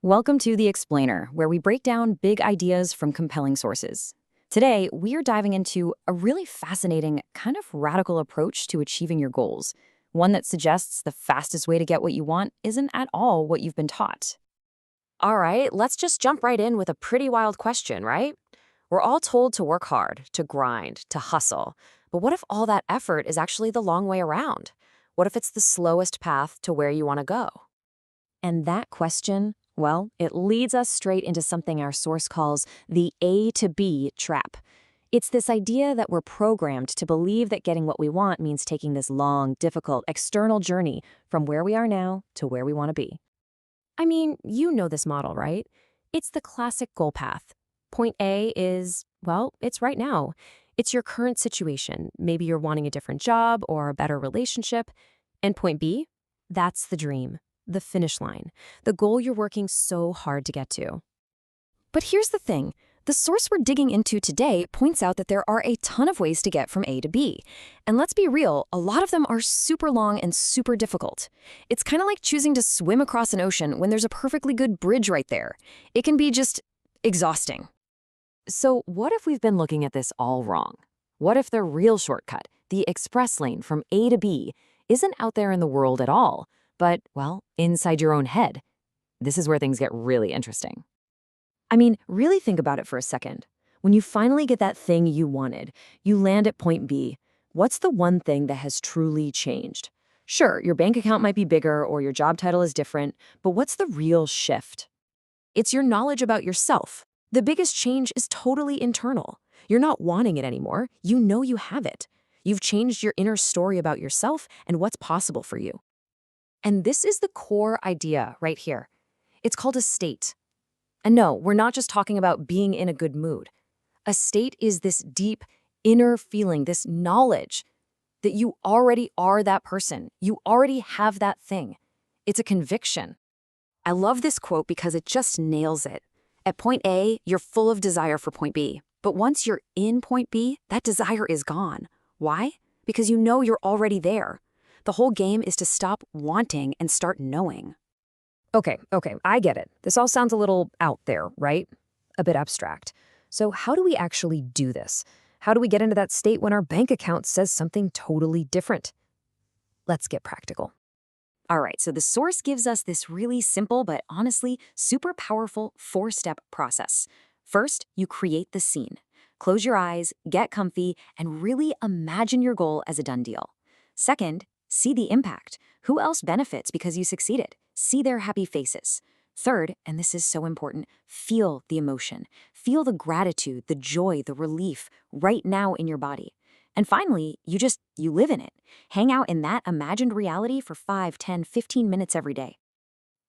Welcome to The Explainer, where we break down big ideas from compelling sources. Today, we are diving into a really fascinating, kind of radical approach to achieving your goals, one that suggests the fastest way to get what you want isn't at all what you've been taught. All right, let's just jump right in with a pretty wild question, right? We're all told to work hard, to grind, to hustle. But what if all that effort is actually the long way around? What if it's the slowest path to where you want to go? And that question, well, it leads us straight into something our source calls the A to B trap. It's this idea that we're programmed to believe that getting what we want means taking this long, difficult, external journey from where we are now to where we want to be. I mean, you know this model, right? It's the classic goal path. Point A is, well, it's right now. It's your current situation. Maybe you're wanting a different job or a better relationship. And point B, that's the dream, the finish line, the goal you're working so hard to get to. But here's the thing. The source we're digging into today points out that there are a ton of ways to get from A to B. And let's be real, a lot of them are super long and super difficult. It's kind of like choosing to swim across an ocean when there's a perfectly good bridge right there. It can be just exhausting. So what if we've been looking at this all wrong? What if the real shortcut, the express lane from A to B, isn't out there in the world at all, but, well, inside your own head? This is where things get really interesting. I mean, really think about it for a second. When you finally get that thing you wanted, you land at point B. What's the one thing that has truly changed? Sure, your bank account might be bigger or your job title is different, but what's the real shift? It's your knowledge about yourself. The biggest change is totally internal. You're not wanting it anymore. You know you have it. You've changed your inner story about yourself and what's possible for you. And this is the core idea right here. It's called a state. And no, we're not just talking about being in a good mood. A state is this deep inner feeling, this knowledge that you already are that person. You already have that thing. It's a conviction. I love this quote because it just nails it. At point A, you're full of desire for point B. But once you're in point B, that desire is gone. Why? Because you know you're already there. The whole game is to stop wanting and start knowing. Okay, I get it. This all sounds a little out there, right? A bit abstract. So how do we actually do this? How do we get into that state when our bank account says something totally different? Let's get practical. All right, so the source gives us this really simple but honestly super powerful 4-step process. First, you create the scene. Close your eyes, get comfy, and really imagine your goal as a done deal. Second, see the impact. Who else benefits because you succeeded? See their happy faces. Third, and this is so important, feel the emotion. Feel the gratitude, the joy, the relief right now in your body. And finally, you live in it. Hang out in that imagined reality for 5, 10, 15 minutes every day.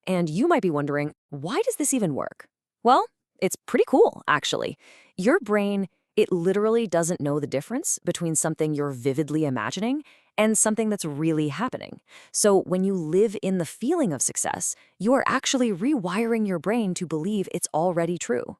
And you might be wondering, why does this even work? Well, it's pretty cool, actually. Your brain, it literally doesn't know the difference between something you're vividly imagining and something that's really happening. So when you live in the feeling of success, you are actually rewiring your brain to believe it's already true.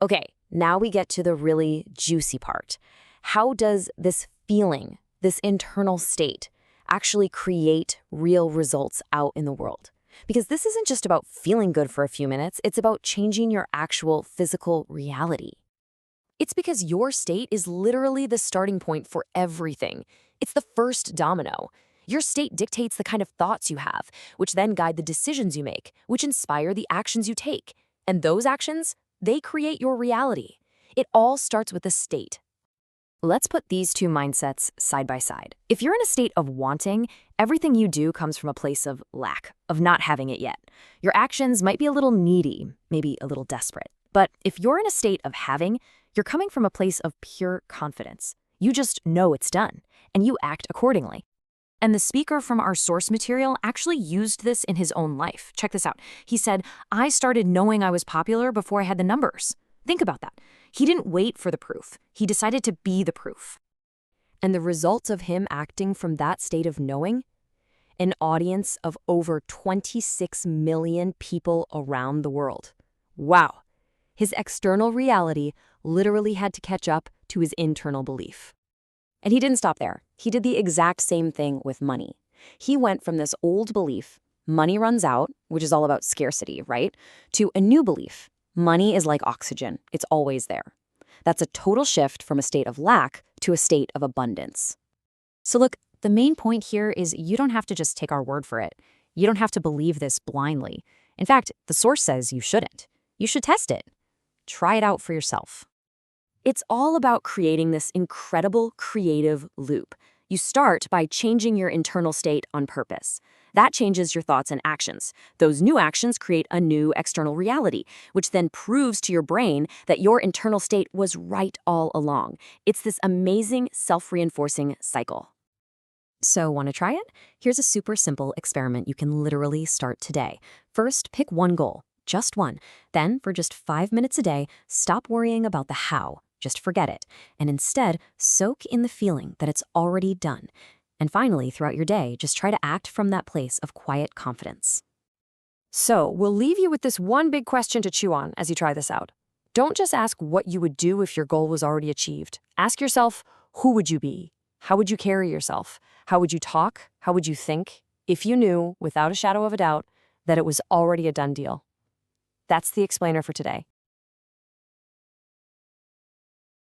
Okay, now we get to the really juicy part. How does this feeling, this internal state, actually create real results out in the world? Because this isn't just about feeling good for a few minutes, it's about changing your actual physical reality. It's because your state is literally the starting point for everything. It's the first domino. Your state dictates the kind of thoughts you have, which then guide the decisions you make, which inspire the actions you take. And those actions, they create your reality. It all starts with a state. Let's put these two mindsets side by side. If you're in a state of wanting, everything you do comes from a place of lack, of not having it yet. Your actions might be a little needy, maybe a little desperate. But if you're in a state of having, you're coming from a place of pure confidence. You just know it's done, and you act accordingly. And the speaker from our source material actually used this in his own life. Check this out. He said, "I started knowing I was popular before I had the numbers." Think about that. He didn't wait for the proof. He decided to be the proof. And the results of him acting from that state of knowing? An audience of over 26 million people around the world. Wow. His external reality literally had to catch up to his internal belief. And he didn't stop there. He did the exact same thing with money. He went from this old belief money runs out, which is all about scarcity, right? To a new belief, money is like oxygen, it's always there. That's a total shift from a state of lack to a state of abundance. So look, the main point here is you don't have to just take our word for it. You don't have to believe this blindly. In fact, the source says you shouldn't. You should test it. Try it out for yourself. It's all about creating this incredible creative loop. You start by changing your internal state on purpose. That changes your thoughts and actions. Those new actions create a new external reality, which then proves to your brain that your internal state was right all along. It's this amazing self-reinforcing cycle. So, want to try it? Here's a super simple experiment you can literally start today. First, pick one goal, just one. Then, for just 5 minutes a day, stop worrying about the how. Just forget it. And instead, soak in the feeling that it's already done. And finally, throughout your day, just try to act from that place of quiet confidence. So, we'll leave you with this one big question to chew on as you try this out. Don't just ask what you would do if your goal was already achieved. Ask yourself, who would you be? How would you carry yourself? How would you talk? How would you think if you knew, without a shadow of a doubt, that it was already a done deal? That's the explainer for today.